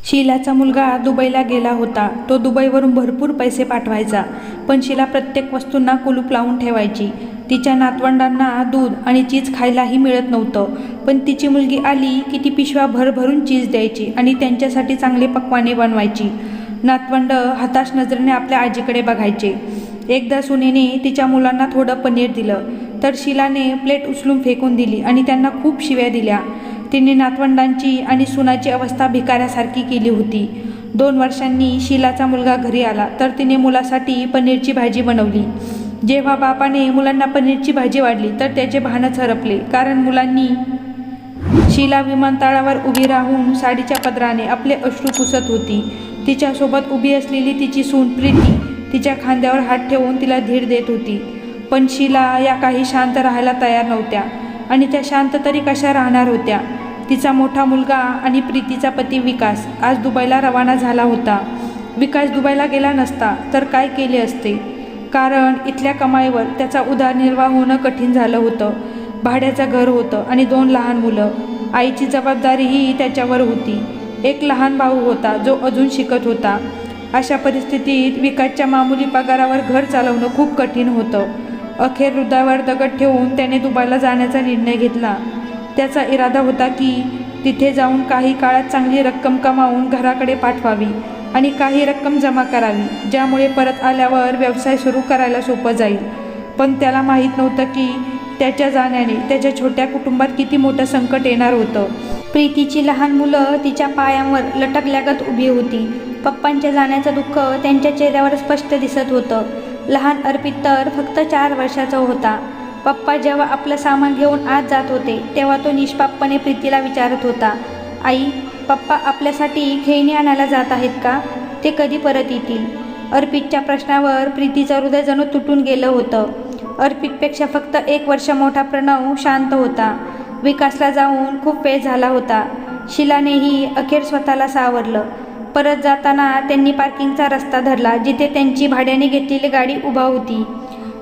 शीलाचा मुलगा दुबईला गेला होता. तो दुबईवरून भरपूर पैसे पाठवायचा, पण शीला प्रत्येक वस्तूंना कुलूप लावून ठेवायची. तिच्या नातवंडांना दूध आणि चीज खायलाही मिळत नव्हतं, पण तिची मुलगी आली की ती पिशव्या भरभरून चीज द्यायची आणि त्यांच्यासाठी चांगले पक्वाने बनवायची. नातवंड हताश नजरेने आपल्या आजीकडे बघायचे. एकदा सुनेने तिच्या मुलांना थोडं पनीर दिलं, तर शीलाने प्लेट उचलून फेकून दिली आणि त्यांना खूप शिव्या दिल्या. तिने नातवंडांची आणि सुनाची अवस्था भिकाऱ्यासारखी केली होती. 2 वर्षांनी शीलाचा मुलगा घरी आला, तर तिने मुलासाठी पनीरची भाजी बनवली. जेव्हा बापाने मुलांना पनीरची भाजी वाढली, तर त्याचे भानच हरपले, कारण मुलांनी शीला विमानतळावर उभी राहून साडीच्या पदराने आपले अश्रू पुसत होती. तिच्यासोबत उभी असलेली तिची सून प्रीती तिच्या खांद्यावर हात ठेवून तिला धीर देत होती. पण शीला या काही शांत राहायला तयार नव्हत्या, आणि त्या शांत तरी कशा राहणार होत्या. तिचा मोठा मुलगा आणि प्रीतीचा पती विकास आज दुबईला रवाना झाला होता. विकास दुबईला गेला नसता तर काय केले असते, कारण इथल्या कमाईवर त्याचा उदरनिर्वाह होणं कठीण झालं होतं. भाड्याचं घर होतं आणि 2 लहान मुलं. आईची जबाबदारीही त्याच्यावर होती. एक लहान भाऊ होता जो अजून शिकत होता. अशा परिस्थितीत विकासच्या मामुली पगारावर घर चालवणं खूप कठीण होतं. अखेर हृदयावर दगड ठेवून त्याने दुबईला जाण्याचा निर्णय घेतला. त्याचा इरादा होता की तिथे जाऊन काही काळात चांगली रक्कम कमावून घराकडे पाठवावी आणि काही रक्कम जमा करावी, ज्यामुळे परत आल्यावर व्यवसाय सुरू करायला सोपं जाईल. पण त्याला माहीत नव्हतं की त्याच्या जाण्याने त्याच्या छोट्या कुटुंबात किती मोठं संकट येणार होतं. प्रीतीची लहान मुलं तिच्या पायांवर लटकल्यागत उभी होती. पप्पांच्या जाण्याचं दुःख त्यांच्या चेहऱ्यावर स्पष्ट दिसत होतं. लहान अर्पित तर फक्त 4 वर्षाचा होता. पप्पा जेव्हा आपलं सामान घेऊन आत जात होते, तेव्हा तो निष्पापपणे प्रीतीला विचारत होता, आई, पप्पा आपल्यासाठी खेळणी आणायला जात आहेत का? ते कधी परत येतील? अर्पितच्या प्रश्नावर प्रीतीचं हृदय जणू तुटून गेलं होतं. अर्पितपेक्षा फक्त 1 वर्ष मोठा प्रणव शांत होता. विकासला जाऊन खूप वेळ झाला होता. शीलानेही अखेर स्वतःला सावरलं. परत जाताना त्यांनी पार्किंगचा रस्ता धरला, जिथे त्यांची भाड्याने घेतलेली गाडी उभा होती.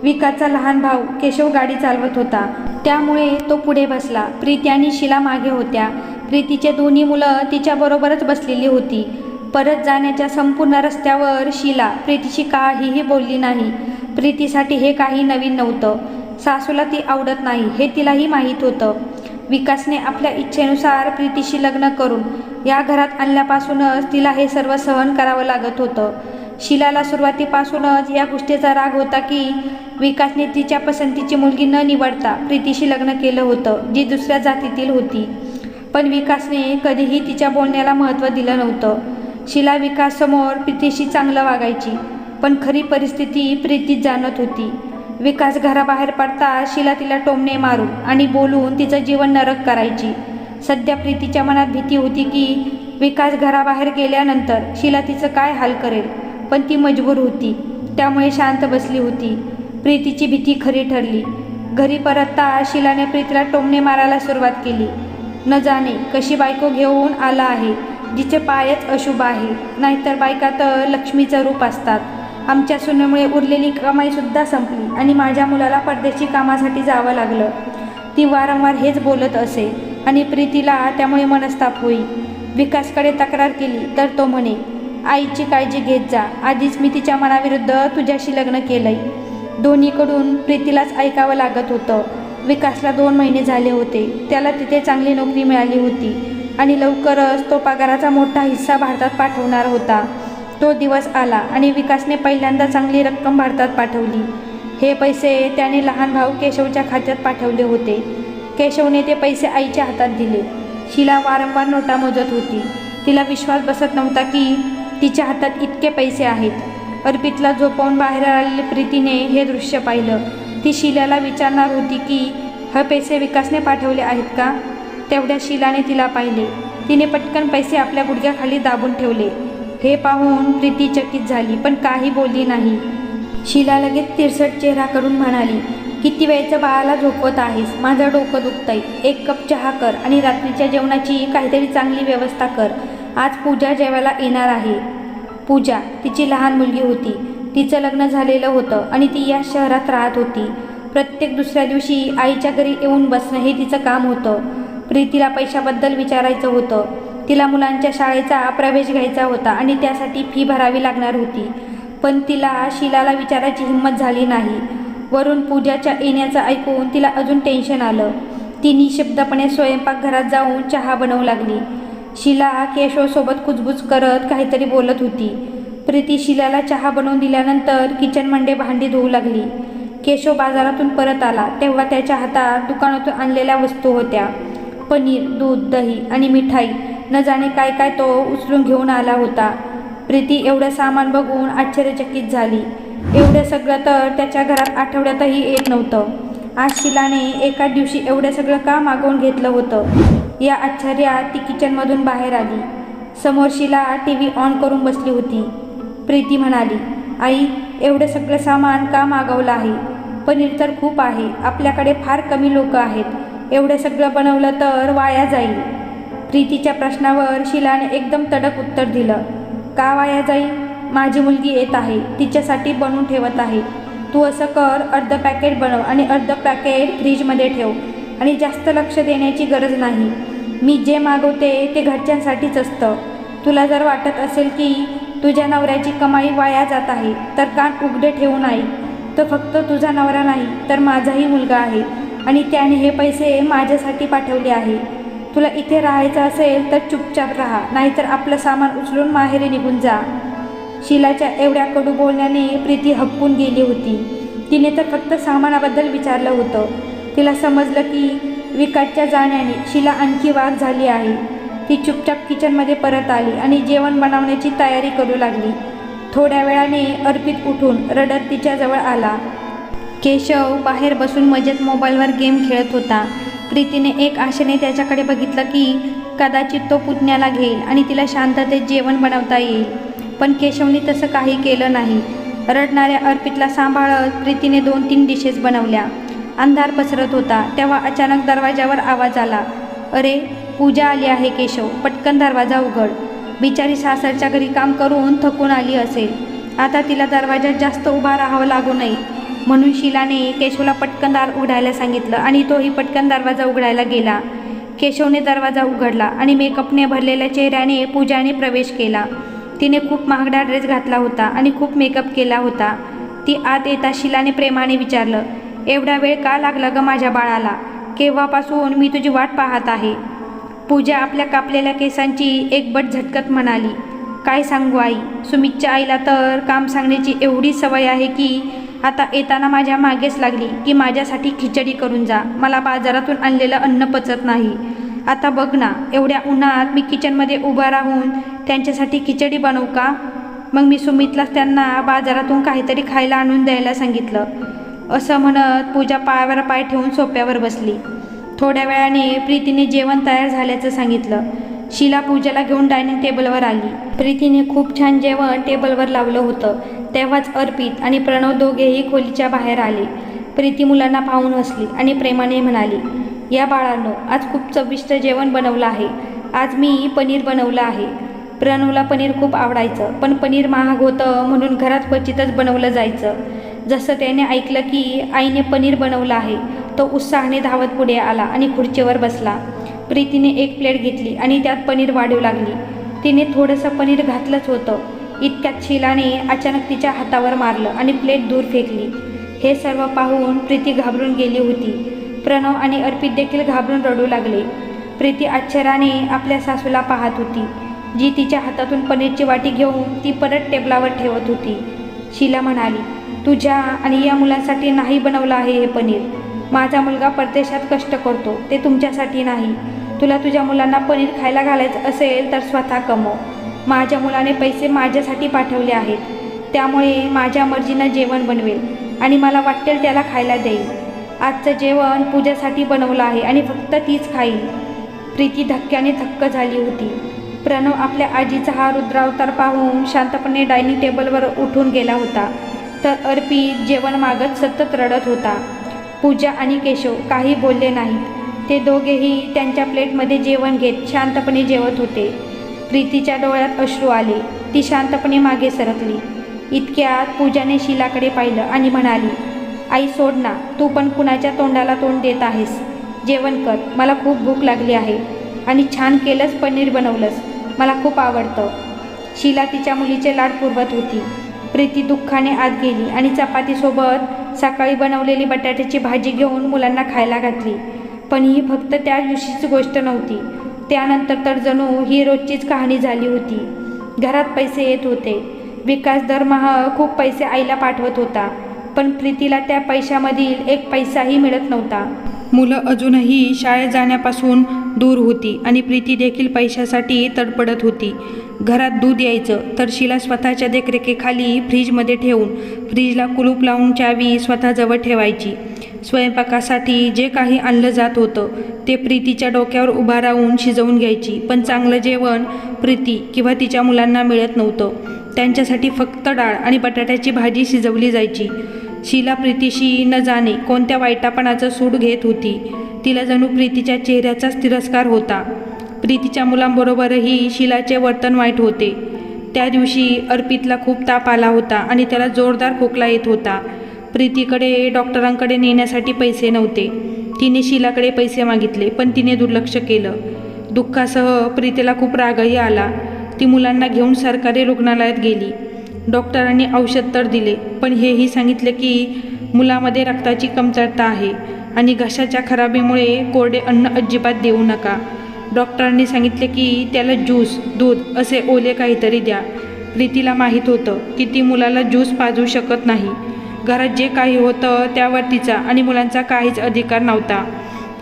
विकासचा लहान भाऊ केशव गाडी चालवत होता, त्यामुळे तो पुढे बसला. प्रीती आणि शीला मागे होत्या. प्रीतीचे दोन्ही मुलं तिच्याबरोबरच बसलेली होती. परत जाण्याच्या संपूर्ण रस्त्यावर शीला प्रीतीशी काहीही बोलली नाही. प्रीतीसाठी हे काही नवीन नव्हतं. सासूला ती आवडत नाही हे तिलाही माहीत होतं. विकासने आपल्या इच्छेनुसार प्रीतीशी लग्न करून या घरात आणल्यापासूनच तिला हे सर्व सहन करावं लागत होतं. शीलाला सुरुवातीपासूनच या गोष्टीचा राग होता की विकासने तिच्या पसंतीची मुलगी न निवडता प्रीतीशी लग्न केलं होतं, जी दुसऱ्या जातीतील होती. पण विकासने कधीही तिच्या बोलण्याला महत्त्व दिलं नव्हतं. शीला विकाससमोर प्रीतीशी चांगलं वागायची, पण खरी परिस्थिती प्रीतीच जाणत होती. विकास घराबाहेर पडता शीला तिला टोमणे मारून आणि बोलून तिचं जीवन नरक करायची. सध्या प्रीतीच्या मनात भीती होती की विकास घराबाहेर गेल्यानंतर शीला तिचं काय हाल करेल, पण ती मजबूर होती, त्यामुळे शांत बसली होती. प्रीतीची भीती खरी ठरली. घरी परतता शीलाने प्रीतीला टोमणे मारायला सुरुवात केली. न जाणे कशी बायको घेऊन आला आहे, जिचे पायच अशुभ आहे. नाहीतर बायका तर लक्ष्मीचं रूप असतात. आमच्या सुनेमुळे उरलेली कमाईसुद्धा संपली आणि माझ्या मुलाला परदेशी कामासाठी जावं लागलं. ती वारंवार हेच बोलत असे आणि प्रीतीला त्यामुळे मनस्ताप होई. विकासकडे तक्रार केली तर तो म्हणे, आईची काळजी घेत जा, आधीच मी तिच्या मनाविरुद्ध तुझ्याशी लग्न केलंय. दोन्हीकडून प्रीतीलाच ऐकावं लागत होतं. विकासला 2 महिने झाले होते. त्याला तिथे चांगली नोकरी मिळाली होती आणि लवकरच तो पगाराचा मोठा हिस्सा भारतात पाठवणार होता. तो दिवस आला आणि विकासने पहिल्यांदा चांगली रक्कम भारतात पाठवली. हे पैसे त्याने लहान भाऊ केशवच्या खात्यात पाठवले होते. केशवने ते पैसे आईच्या हातात दिले. शीला वारंवार नोटा मोजत होती. तिला विश्वास बसत नव्हता की तिच्या हातात इतके पैसे आहेत. अर्पितला झोपवून बाहेर आलेली प्रीतीने हे दृश्य पाहिलं. ती शीलाला विचारणार होती की हे पैसे विकासने पाठवले आहेत का? तेवढ्या शीलाने तिला पाहिले. तिने पटकन पैसे आपल्या गुडघ्याखाली दाबून ठेवले. हे पाहून प्रीती चकित झाली, पण काही बोलली नाही. शीला लगेच तिरसट चेहरा करून म्हणाली, किती वेळचं बाळाला झोपवत आहेस? माझं डोकं दुखतंय. 1 कप चहा कर आणि रात्रीच्या जेवणाची काहीतरी चांगली व्यवस्था कर. आज पूजा जेवायला येणार आहे. पूजा तिची लहान मुलगी होती. तिचं लग्न झालेलं होतं आणि ती या शहरात राहत होती. प्रत्येक दुसऱ्या दिवशी आईच्या घरी येऊन बसणं हे तिचं काम होतं. प्रीतीला पैशाबद्दल विचारायचं होतं. तिला मुलांच्या शाळेचा प्रवेश घ्यायचा होता आणि त्यासाठी फी भरावी लागणार होती. पण तिला शीलाला विचारायची हिंमत झाली नाही. वरून पूजाच्या येण्याचं ऐकून तिला अजून टेन्शन आलं. ती निशब्दपणे स्वयंपाकघरात जाऊन चहा बनवू लागली. शीला केशवसोबत कुजबुज करत काहीतरी बोलत होती. प्रीती शीलाला चहा बनवून दिल्यानंतर किचनमध्ये भांडी धुवू लागली. केशव बाजारातून परत आला तेव्हा त्याच्या हातात दुकानातून आणलेल्या वस्तू होत्या. पनीर, दूध, दही आणि मिठाई, न जाणे काय काय तो उचलून घेऊन आला होता. प्रीती एवढं सामान बघून आश्चर्यचकित झाली. एवढं सगळं तर त्याच्या घरात आठवड्यातही येत नव्हतं. आज शीलाने एका दिवशी एवढं सगळं का मागवून घेतलं होतं? या आश्चर्यात ती किचनमधून बाहेर आली. समोर शीला TV ऑन करून बसली होती. प्रीती म्हणाली, आई, एवढं सगळं सामान का मागवलं आहे? पनीर तर खूप आहे, आपल्याकडे फार कमी लोक आहेत. एवढं सगळं बनवलं तर वाया जाईल. प्रीतीच्या प्रश्नावर शीलाने एकदम तडक उत्तर दिलं. का वाया जाईल? माझी मुलगी येत आहे, तिच्यासाठी बनवून ठेवत आहे. तू असं कर, अर्ध पॅकेट बनव आणि अर्ध पॅकेट फ्रीजमध्ये ठेव आणि जास्त लक्ष देण्याची गरज नाही. मी जे मागवते ते घरच्यांसाठीच असतं. तुला जर वाटत असेल की तुझ्या नवऱ्याची कमाई वाया जात आहे तर कान उघडे ठेवू नाही. तो फक्त तुझा नवरा नाही तर माझाही मुलगा आहे आणि त्याने हे पैसे माझ्यासाठी पाठवले आहे. तुला इथे राहायचं असेल तर चुपचाप राहा, नाहीतर आपलं सामान उचलून माहेरी निघून जा. शीलाच्या एवढ्या कडू बोलण्याने प्रीती हबकून गेली होती. तिने तर फक्त सामानाबद्दल विचारलं होतं. तिला समजलं की विकासच्या जाण्याने शीला आणखी वाघ झाली आहे. ती चुपचाप किचनमध्ये परत आली आणि जेवण बनवण्याची तयारी करू लागली. थोड्या वेळाने अर्पित उठून रडत तिच्याजवळ आला. केशव बाहेर बसून मजेत मोबाईलवर गेम खेळत होता. प्रीतीने एक आशेने त्याच्याकडे बघितलं की कदाचित तो पुतण्याला घेईल आणि तिला शांततेत जेवण बनवता येईल. पण केशवने तसं काही केलं नाही. रडणाऱ्या अर्पितला सांभाळत प्रीतीने 2-3 डिशेस बनवल्या. अंधार पसरत होता तेव्हा अचानक दरवाजावर आवाज आला. अरे, पूजा आली आहे केशव, पटकन दरवाजा उघड. बिचारी सासरच्या घरी काम करून थकून आली असेल. आता तिला दरवाजात जास्त उभा राहावं लागू नये म्हणून शीलाने केशवला पटकन दार उघडायला सांगितलं आणि तोही पटकन दरवाजा उघडायला गेला. केशवने दरवाजा उघडला आणि मेकअपने भरलेल्या चेहऱ्याने पूजाने प्रवेश केला. तिने खूप महागडा ड्रेस घातला होता आणि खूप मेकअप केला होता. ती आत येता शीलाने प्रेमाने विचारलं, एवढा वेळ का लागला ग माझ्या बाळाला? केव्हापासून मी तुझी वाट पाहत आहे. पूजा आपल्या कापलेल्या केसांची एक बट झटकत म्हणाली, काय सांगू आई, सुमितच्या आईला तर काम सांगण्याची एवढी सवय आहे की आता येताना माझ्या मागेच लागली की माझ्यासाठी खिचडी करून जा. मला बाजारातून आणलेलं अन्न पचत नाही. आता बघ ना, एवढ्या उन्हात मी किचनमध्ये उभा राहून त्यांच्यासाठी खिचडी बनवू का? मग मी सुमितलाच त्यांना बाजारातून काहीतरी खायला आणून द्यायला सांगितलं. असं म्हणत पूजा पायावर पाय ठेवून सोफ्यावर बसली. थोड्या वेळाने प्रीतीने जेवण तयार झाल्याचं सांगितलं. शीला पूजाला घेऊन डायनिंग टेबलवर आली. प्रीतीने खूप छान जेवण टेबलवर लावलं होतं. तेव्हाच अर्पित आणि प्रणव दोघेही खोलीच्या बाहेर आले. प्रीती मुलांना पाहून हसली आणि प्रेमाने म्हणाली, या बाळांनो, आज खूप चविष्ट जेवण बनवलं आहे. आज मी पनीर बनवलं आहे. प्रणवला पनीर खूप आवडायचं, पण पनीर महाग होतं म्हणून घरात क्वचितच बनवलं जायचं. जसं त्याने ऐकलं की आईने पनीर बनवलं आहे, तो उत्साहाने धावत पुढे आला आणि खुर्चीवर बसला. प्रीतीने एक प्लेट घेतली आणि त्यात पनीर वाढू लागली. तिने थोडंसं पनीर घातलंच होतं. इतक्यात शीलाने अचानक तिच्या हातावर मारलं आणि प्लेट दूर फेकली. हे सर्व पाहून प्रीती घाबरून गेली होती. प्रणव आणि अर्पित देखील घाबरून रडू लागले. प्रीती आश्चर्याने आपल्या सासूला पाहत होती, जी तिच्या हातातून पनीरची वाटी घेऊन ती परत टेबलावर ठेवत होती. शीला म्हणाली, तुझ्या आणि या मुलांसाठी नाही बनवलं आहे हे पनीर. माझा मुलगा परदेशात कष्ट करतो, ते तुमच्यासाठी नाही. तुला तुझ्या मुलांना पनीर खायला घालायचं असेल तर स्वतः कमव. माझ्या मुलाने पैसे माझ्यासाठी पाठवले आहेत, त्यामुळे माझ्या मर्जीनं जेवण बनवेल आणि मला वाटेल त्याला खायला देईल. आजचं जेवण पूजासाठी बनवलं आहे आणि फक्त तीच खाईल. प्रीती धक्क्याने थक्क झाली होती. प्रणव आपल्या आजीचा हा रुद्रावतार पाहून शांतपणे डायनिंग टेबलवर उठून गेला होता, तर अर्पित जेवण मागत सतत रडत होता. पूजा आणि केशव काही बोलले नाहीत. ते दोघेही त्यांच्या प्लेटमध्ये जेवण घेत शांतपणे जेवत होते. प्रीतीच्या डोळ्यात अश्रू आले. ती शांतपणे मागे सरकली. इतक्यात पूजाने शीलाकडे पाहिलं आणि म्हणाली, आई सोड ना, तू पण कुणाच्या तोंडाला तोंड देत आहेस. जेवण कर, मला खूप भूक लागली आहे. आणि छान केलंस, पनीर बनवलंस, मला खूप आवडतं. शीला तिच्या मुलीचे लाड पुरवत होती. प्रीती दुःखाने आत गेली आणि चपातीसोबत सकाळी बनवलेली बटाट्याची भाजी घेऊन मुलांना खायला घातली. पण ही फक्त त्या दिवशीची गोष्ट नव्हती. त्यानंतर तर जणू ही रोजचीच कहाणी झाली होती. घरात पैसे येत होते. विकास दरमहा खूप पैसे आईला पाठवत होता, पण प्रीतीला त्या पैशामधील एक पैसाही मिळत नव्हता. मुलं अजूनही शाळेत जाण्यापासून दूर होती आणि प्रीती देखील पैशासाठी तडपडत होती. घरात दूध यायचं तर शीला स्वतःच्या देखरेखीखाली फ्रीजमध्ये ठेवून फ्रीजला कुलूप लावून चावी स्वतःजवळ ठेवायची. स्वयंपाकासाठी जे काही आणलं जात होतं ते प्रीतीच्या डोक्यावर उभा राहून शिजवून घ्यायची. पण चांगलं जेवण प्रीती किंवा तिच्या मुलांना मिळत नव्हतं. त्यांच्यासाठी फक्त डाळ आणि बटाट्याची भाजी शिजवली जायची. शीला प्रीतीशी न जाणे कोणत्या वाईटापणाचं सूड घेत होती. तिला जणू प्रीतीच्या चेहऱ्याचाच तिरस्कार होता. प्रीतीच्या मुलांबरोबरही शीलाचे वर्तन वाईट होते. त्या दिवशी अर्पितला खूप ताप आला होता आणि त्याला जोरदार खोकला येत होता. प्रीतीकडे डॉक्टरांकडे नेण्यासाठी पैसे नव्हते. तिने शीलाकडे पैसे मागितले, पण तिने दुर्लक्ष केलं. दुःखासह प्रीतीला खूप रागही आला. ती मुलांना घेऊन सरकारी रुग्णालयात गेली. डॉक्टरांनी औषध तर दिले, पण हेही सांगितले की मुलामध्ये रक्ताची कमतरता आहे आणि घशाच्या खराबीमुळे कोरडे अन्न अजिबात देऊ नका. डॉक्टरांनी सांगितले की त्याला ज्यूस, दूध असे ओले काहीतरी द्या. प्रीतीला माहीत होतं की ती मुलाला ज्यूस पाजू शकत नाही. घरात जे काही होतं त्यावर तिचा आणि मुलांचा काहीच अधिकार नव्हता.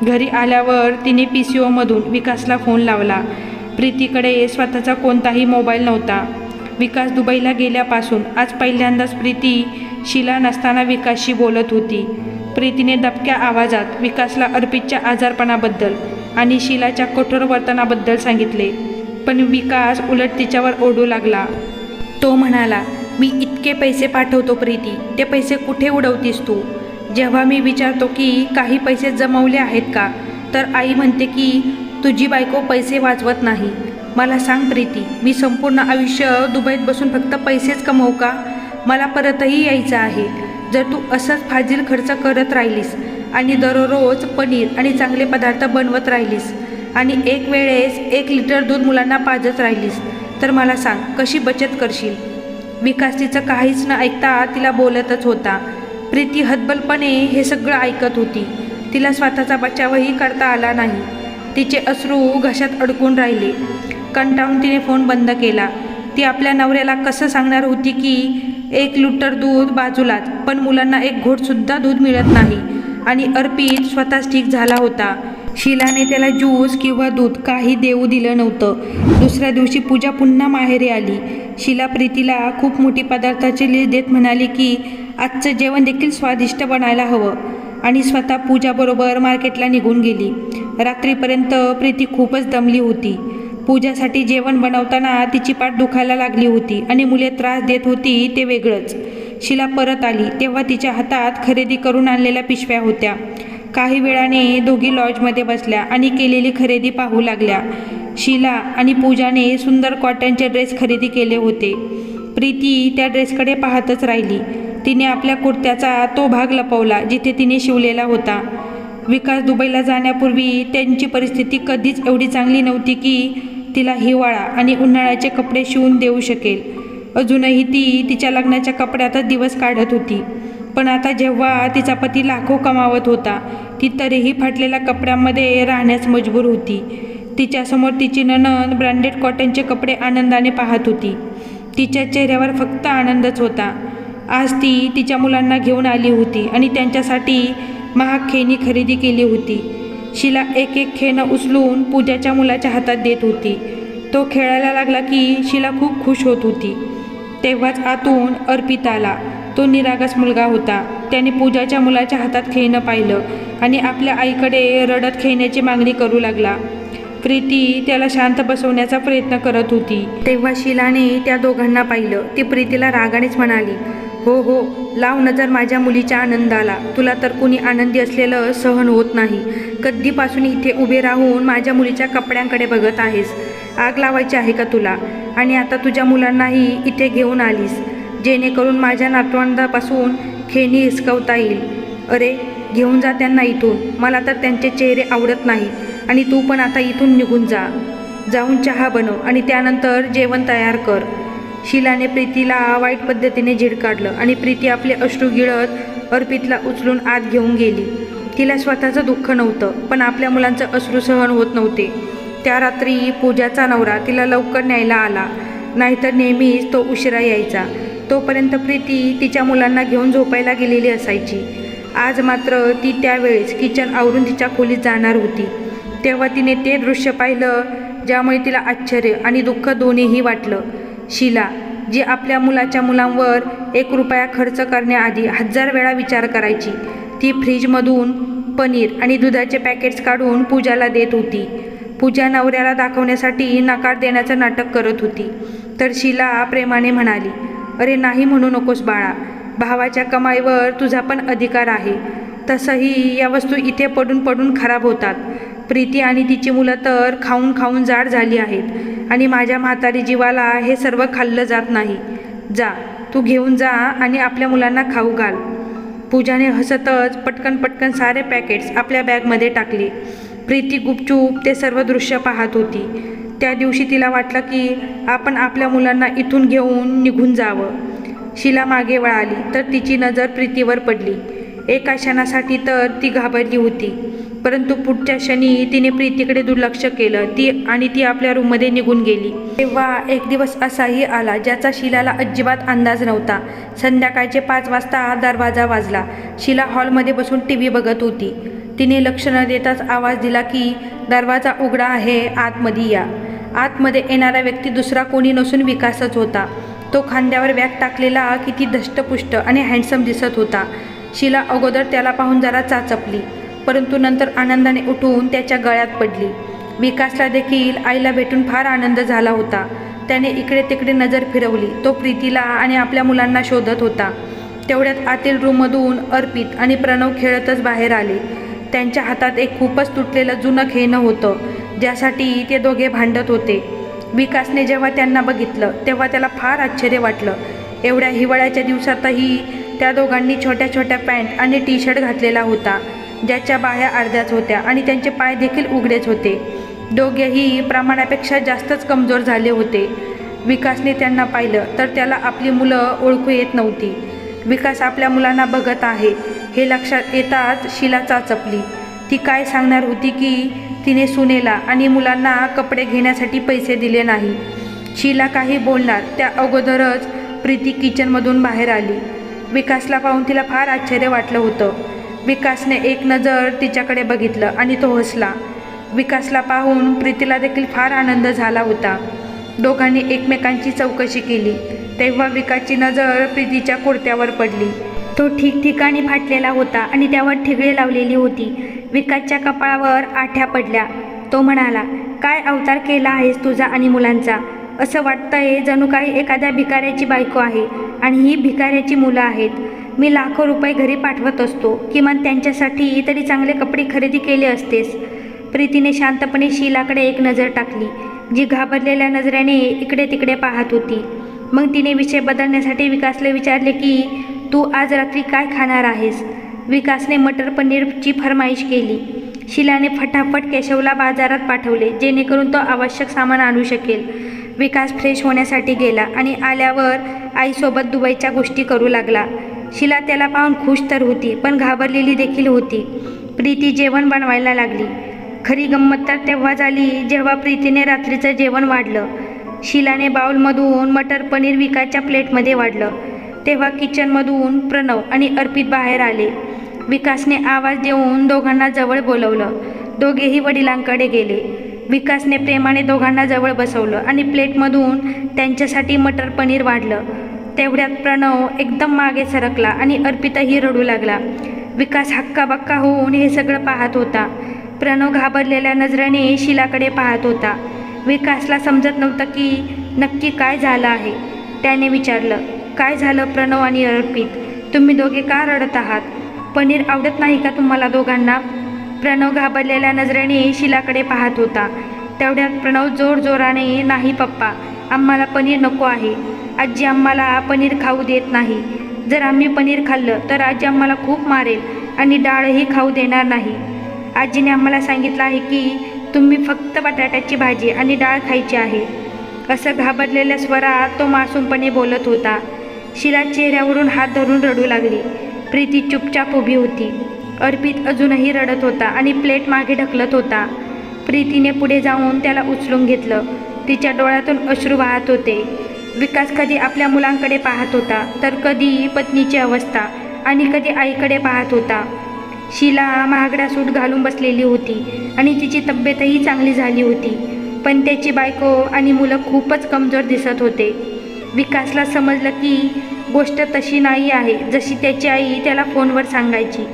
घरी आल्यावर तिने PCOमधून विकासला फोन लावला. प्रीतीकडे स्वतःचा कोणताही मोबाईल नव्हता. विकास दुबईला गेल्यापासून आज पहिल्यांदाच प्रीती शीला नसताना विकासशी बोलत होती. प्रीतीने दबक्या आवाजात विकासला अर्पितच्या आजारपणाबद्दल आणि शीलाच्या कठोर वर्तनाबद्दल सांगितले. पण विकास उलट तिच्यावर ओरडू लागला. तो म्हणाला, मी इतके पैसे पाठवतो प्रीती, ते पैसे कुठे उडवतीस तू? जेव्हा मी विचारतो की काही पैसे जमवले आहेत का, तर आई म्हणते की तुझी बायको पैसे वाचवत नाही. मला सांग प्रीती, मी संपूर्ण आयुष्य दुबईत बसून फक्त पैसेच कमवू का? मला परतही यायचं आहे. जर तू असंच फाजील खर्च करत राहिलीस आणि दररोज पनीर आणि चांगले पदार्थ बनवत राहिलीस आणि एक वेळेस 1 लिटर दूध मुलांना पाजत राहिलीस, तर मला सांग कशी बचत करशील? विकास तिचं काहीच न ऐकता तिला बोलतच होता. प्रीती हतबलपणे हे सगळं ऐकत होती. तिला स्वतःचा बचावही करता आला नाही. तिचे अश्रू घशात अडकून राहिले. कंटाळून तिने फोन बंद केला. ती आपल्या नवऱ्याला कसं सांगणार होती की 1 लिटर दूध बाजूलाच, पण मुलांना एक घोटसुद्धा दूध मिळत नाही आणि अर्पित स्वतःच ठीक झाला होता. शीलाने त्याला ज्यूस किंवा दूध काही देऊ दिलं नव्हतं. दुसऱ्या दिवशी पूजा पुन्हा माहेरी आली. शीला प्रीतीला खूप मोठी पदार्थाची लिस्ट देत म्हणाली की आजचं जेवण देखील स्वादिष्ट बनायला हवं आणि स्वतः पूजाबरोबर मार्केटला निघून गेली. रात्रीपर्यंत प्रीती खूपच दमली होती. पूजासाठी जेवण बनवताना तिची पाठ दुखायला लागली होती आणि मुले त्रास देत होती ते वेगळंच. शीला परत आली तेव्हा तिच्या हातात खरेदी करून आणलेल्या पिशव्या होत्या. काही वेळाने दोघी लॉजमध्ये बसल्या आणि केलेली खरेदी पाहू लागल्या. शीला आणि पूजाने सुंदर कॉटनचे ड्रेस खरेदी केले होते. प्रीती त्या ड्रेसकडे पाहतच राहिली. तिने आपल्या कुर्त्याचा तो भाग लपवला जिथे तिने शिवलेला होता. विकास दुबईला जाण्यापूर्वी त्यांची परिस्थिती कधीच एवढी चांगली नव्हती की तिला हिवाळा आणि उन्हाळ्याचे कपडे शिवून देऊ शकेल. अजूनही ती तिच्या लग्नाच्या कपड्यातच दिवस काढत होती. पण आता जेव्हा तिचा पती लाखो कमावत होता, ती तरीही फाटलेल्या कपड्यांमध्ये राहण्यास मजबूर होती. तिच्यासमोर तिची नणंद ब्रँडेड कॉटनचे कपडे आनंदाने पाहत होती. तिच्या चेहऱ्यावर फक्त आनंदच होता. आज ती तिच्या मुलांना घेऊन आली होती आणि त्यांच्यासाठी महाग खेळणी खरेदी केली होती. शीला एक एक खेळणं उचलून पूजाच्या मुलाच्या हातात देत होती. तो खेळायला लागला की शीला खूप खुश होत होती. तेव्हाच आतून अर्पित आला. तो निरागस मुलगा होता. त्याने पूजाच्या मुलाच्या हातात खेळणं पाहिलं आणि आपल्या आईकडे रडत खेळण्याची मागणी करू लागला. प्रीती त्याला शांत बसवण्याचा प्रयत्न करत होती. तेव्हा शीलाने त्या दोघांना पाहिलं. ती प्रीतीला रागानेच म्हणाली, हो हो, लाव नजर माझ्या मुलीच्या आनंदाला. तुला तर कुणी आनंदी असलेलं सहन होत नाही. कधीपासून इथे उभे राहून माझ्या मुलीच्या कपड्यांकडे बघत आहेस? आग लावायची आहे का तुला? आणि आता तुझ्या मुलांनाही इथे घेऊन आलीस जेणेकरून माझ्या नातवंडापासून खेळणी हिसकवता येईल. अरे घेऊन जा त्यांना इथून. मला तर त्यांचे चेहरे आवडत नाही आणि तू पण आता इथून निघून जा. जाऊन चहा बनव आणि त्यानंतर जेवण तयार कर. शीलाने प्रीतीला वाईट पद्धतीने झिडकाडलं आणि प्रीती आपले अश्रू गिळत अर्पितला उचलून आत घेऊन गेली. तिला स्वतःचं दुःख नव्हतं, पण आपल्या मुलांचं अश्रू सहन होत नव्हते. त्या रात्री पूजाचा नवरा तिला लवकर न्यायला आला, नाहीतर नेहमीच तो उशिरा यायचा. तोपर्यंत प्रीती तिच्या मुलांना घेऊन झोपायला गेलेली असायची. आज मात्र ती त्यावेळेस किचन आवरून तिच्या खोलीत जाणार होती. तेव्हा तिने ते दृश्य पाहिलं, ज्यामुळे तिला आश्चर्य आणि दुःख दोन्हीही वाटलं. शीला, जी आपल्या मुलांवर 1 रुपया खर्च करण्याआधी 1000 वेळा विचार करायची, ती फ्रीजमधून पनीर आणि दुधाचे पॅकेट्स काढून पूजाला देत होती. पूजा नवऱ्याला दाखवण्यासाठी नकार देण्याचं नाटक करत होती, तर शीला प्रेमाने म्हणाली, अरे नाही म्हणू नकोस बाळा, भावाच्या कमाईवर तुझा पण अधिकार आहे. तसंही या वस्तू इथे पडून पडून खराब होतात. प्रीती आणि तिची मुलं तर खाऊन खाऊन जाड झाली आहेत आणि माझ्या म्हातारी जीवाला हे सर्व खाल्लं जात नाही. जा, तू घेऊन जा आणि आपल्या मुलांना खाऊ घाल. पूजाने हसतच पटकन सारे पॅकेट्स आपल्या बॅगमध्ये टाकले. प्रीती गुपचूप ते सर्व दृश्य पाहत होती. त्या दिवशी तिला वाटलं की आपण आपल्या मुलांना इथून घेऊन निघून जावं. शीला मागे वळाली तर तिची नजर प्रीतीवर पडली. एका क्षणासाठी तर ती घाबरली होती, परंतु पुढच्या क्षणी तिने प्रीतीकडे दुर्लक्ष केलं. ती आपल्या रूममध्ये निघून गेली. तेव्हा एक दिवस असाही आला ज्याचा शीलाला अजिबात अंदाज नव्हता. संध्याकाळचे 5 वाजता दरवाजा वाजला. शीला हॉलमध्ये बसून TV बघत होती. तिने लक्ष न देताच आवाज दिला की दरवाजा उघडा आहे, आतमध्ये या. आतमध्ये येणारा व्यक्ती दुसरा कोणी नसून विकासच होता. तो खांद्यावर बॅग टाकलेला किती धष्टपुष्ट आणि हँडसम दिसत होता. शीला अगोदर त्याला पाहून जरा चाचपली, परंतु नंतर आनंदाने उठून त्याच्या गळ्यात पडली. विकासला देखील आईला भेटून फार आनंद झाला होता. त्याने इकडे तिकडे नजर फिरवली. तो प्रीतीला आणि आपल्या मुलांना शोधत होता. तेवढ्यात आतील रूममधून अर्पित आणि प्रणव खेळतच बाहेर आले. त्यांच्या हातात एक खूपच तुटलेलं जुनं खेळणं होतं, ज्यासाठी ते दोघे भांडत होते. विकासने जेव्हा त्यांना बघितलं तेव्हा त्याला फार आश्चर्य वाटलं. एवढ्या हिवाळ्याच्या दिवसातही त्या दोघांनी छोट्या छोट्या पॅन्ट आणि टी-शर्ट घातलेला होता, ज्याच्या बाह्या अर्ध्याच होत्या आणि त्यांचे पाय देखील उघडेच होते. दोघेही प्रमाणापेक्षा जास्तच कमजोर झाले होते. विकासने त्यांना पाहिलं तर त्याला आपली मुलं ओळखू येत नव्हती. विकास आपल्या मुलांना बघत आहे हे लक्षात येताच शीला चाचपली. ती काय सांगणार होती की तिने सुनेला आणि मुलांना कपडे घेण्यासाठी पैसे दिले नाही. शीला काही बोलणार त्या अगोदरच प्रीती किचनमधून बाहेर आली. विकासला पाहून तिला फार आश्चर्य वाटलं होतं. विकासने एक नजर तिच्याकडे बघितलं आणि तो हसला. विकासला पाहून प्रीतीला देखील फार आनंद झाला होता. दोघांनी एकमेकांची चौकशी केली. तेव्हा विकासची नजर प्रीतीच्या कुर्त्यावर पडली. तो ठिकठिकाणी फाटलेला होता आणि त्यावर ठिगळे लावलेली होती. विकासच्या कपाळावर आठ्या पडल्या. तो म्हणाला, काय अवतार केला आहेस तुझा आणि मुलांचा. असं वाटतंय जणू काही एखाद्या भिकाऱ्याची बायको आहे आणि ही भिकाऱ्याची मुलं आहेत. मी लाखो रुपये घरी पाठवत असतो, किमान त्यांच्यासाठी तरी चांगले कपडे खरेदी केले असतेस. प्रीतीने शांतपणे शीलाकडे एक नजर टाकली, जी घाबरलेल्या नजरेने इकडे तिकडे पाहत होती. मग तिने विषय बदलण्यासाठी विकासला विचारले की तू आज रात्री काय खाणार आहेस. विकासने मटर पनीरची फरमाईश केली. शीलाने फटाफट केशवला बाजारात पाठवले, जेणेकरून तो आवश्यक सामान आणू शकेल. विकास फ्रेश होण्यासाठी गेला आणि आल्यावर आईसोबत दुबईच्या गोष्टी करू लागला. शीला त्याला पाहून खुश तर होती, पण घाबरलेली देखील होती. प्रीती जेवण बनवायला लागली. खरी गंमत तर तेव्हा झाली जेव्हा प्रीतीने रात्रीचं जेवण वाढलं. शीलाने बाउलमधून मटर पनीर विकासच्या प्लेटमध्ये वाढलं. तेव्हा किचनमधून प्रणव आणि अर्पित बाहेर आले. विकासने आवाज देऊन दोघांना जवळ बोलवलं. दोघेही वडिलांकडे गेले. विकासने प्रेमाने दोघांना जवळ बसवलं आणि प्लेटमधून त्यांच्यासाठी मटर पनीर वाढलं. तेवढ्यात प्रणव एकदम मागे सरकला आणि अर्पितही रडू लागला. विकास हक्काबक्का होऊन हे सगळं पाहत होता. प्रणव घाबरलेल्या नजरेने शीलाकडे पाहत होता. विकासला समजत नव्हतं की नक्की काय झालं आहे. त्याने विचारलं, काय झालं प्रणव आणि अर्पित, तुम्ही दोघे का रडत आहात. पनीर आवडत नाही का तुम्हाला दोघांना. प्रणव घाबरलेल्या नजरेने शीलाकडे पाहत होता. तेवढ्यात प्रणव जोरजोराने, नाही पप्पा, आम्हाला पनीर नको आहे. आजी आम्हाला पनीर खाऊ देत नाही. जर आम्ही पनीर खाल्लं तर आजी आम्हाला खूप मारेल आणि डाळही खाऊ देणार नाही. आजीने आम्हाला सांगितलं आहे की तुम्ही फक्त बटाट्याची भाजी आणि डाळ खायची आहे, असं घाबरलेल्या स्वरात तो मासूमपणे बोलत होता. शीला चेहऱ्यावरून हात धरून रडू लागली. प्रीती चुपचाप उभी होती. अर्पित अजूनही रडत होता आणि प्लेट मागे ढकलत होता. प्रीतीने पुढे जाऊन त्याला उचलून घेतलं. तिच्या डोळ्यातून अश्रू वाहत होते. विकास कधी आपल्या मुलांकडे पाहत होता, तर कधी पत्नीची अवस्था आणि कधी आईकडे पाहत होता. शीला महागडा सूट घालून बसलेली होती आणि तिची तब्येतही चांगली झाली होती, पण त्याची बायको आणि मुलं खूपच कमजोर दिसत होते. विकासला समजलं की गोष्ट तशी नाही आहे जशी त्याची आई त्याला फोनवर सांगायची.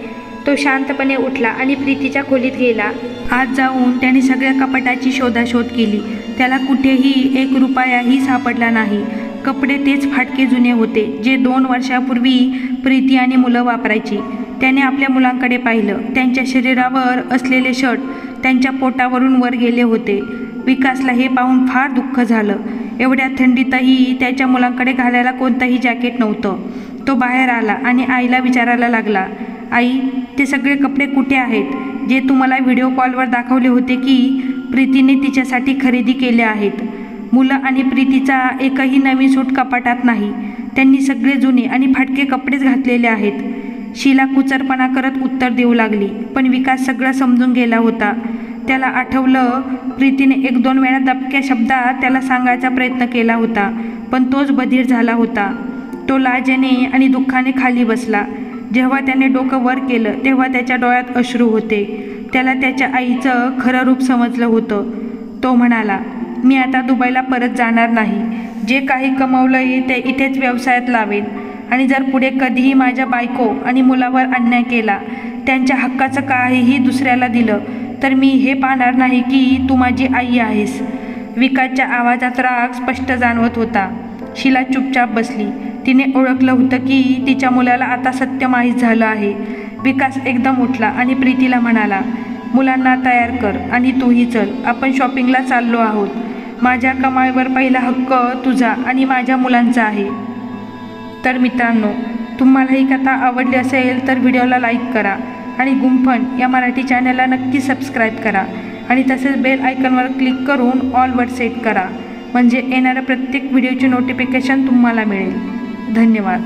तो शांतपणे उठला आणि प्रीतीच्या खोलीत गेला. आत जाऊन त्याने सगळ्या कपाटाची शोधाशोध केली. त्याला कुठेही 1 रुपयाही सापडला नाही. कपडे तेच फाटके जुने होते जे 2 वर्षापूर्वी प्रीती आणि मुलं वापरायची. त्याने आपल्या मुलांकडे पाहिलं. त्यांच्या शरीरावर असलेले शर्ट त्यांच्या पोटावरून वर गेले होते. विकासला हे पाहून फार दुःख झालं. एवढ्या थंडीतही त्याच्या मुलांकडे घालायला कोणतंही जॅकेट नव्हतं. तो बाहेर आला आणि आईला विचारायला लागला, आई, ते सगळे कपडे कुठे आहेत जे तुम्हाला व्हिडिओ कॉलवर दाखवले होते की प्रीतीने तिच्यासाठी खरेदी केले आहेत? मुलं आणि प्रीतीचा एकही नवीन सूट कपाटात नाही. त्यांनी सगळे जुने आणि फाटके कपडेच घातलेले आहेत. शीला कुचरपणा करत उत्तर देऊ लागली, पण विकास सगळं समजून गेला होता. त्याला आठवलं प्रीतीने 1-2 वेळा दबक्या शब्दात त्याला सांगायचा प्रयत्न केला होता, पण तोच बधीर झाला होता. तो लाजेने आणि दुःखाने खाली बसला. जेव्हा त्याने डोकं वर केलं तेव्हा त्याच्या डोळ्यात अश्रू होते. त्याला त्याच्या आईचं खरं रूप समजलं होतं. तो म्हणाला, मी आता दुबईला परत जाणार नाही. जे काही कमवलंय ते इथेच व्यवसायात लावेन आणि जर पुढे कधीही माझ्या बायको आणि मुलावर अन्याय केला, त्यांच्या हक्काचं काहीही दुसऱ्याला दिलं, तर मी हे पाहणार नाही की तू माझी आई आहेस. विकासच्या आवाजात राग स्पष्ट जाणवत होता. शीला चुपचाप बसली. तिने ओळखलं होतं की तिच्या मुलाला आता सत्य माहीत झालं आहे. विकास एकदम उठला आणि प्रीतीला म्हणाला, मुलांना तयार कर आणि तूही चल. आपण शॉपिंगला चाललो आहोत. माझ्या कमाईवर पहिला हक्क तुझा आणि माझ्या मुलांचा आहे. तर मित्रांनो, तुम्हाला ही कथा आवडली असेल तर व्हिडिओला लाईक करा आणि गुंफण या मराठी चॅनलला नक्की सबस्क्राईब करा आणि तसेच बेल आयकॉनवर क्लिक करून ऑलवर सेट करा, म्हणजे येणाऱ्या प्रत्येक व्हिडिओची नोटिफिकेशन तुम्हाला मिळेल. धन्यवाद.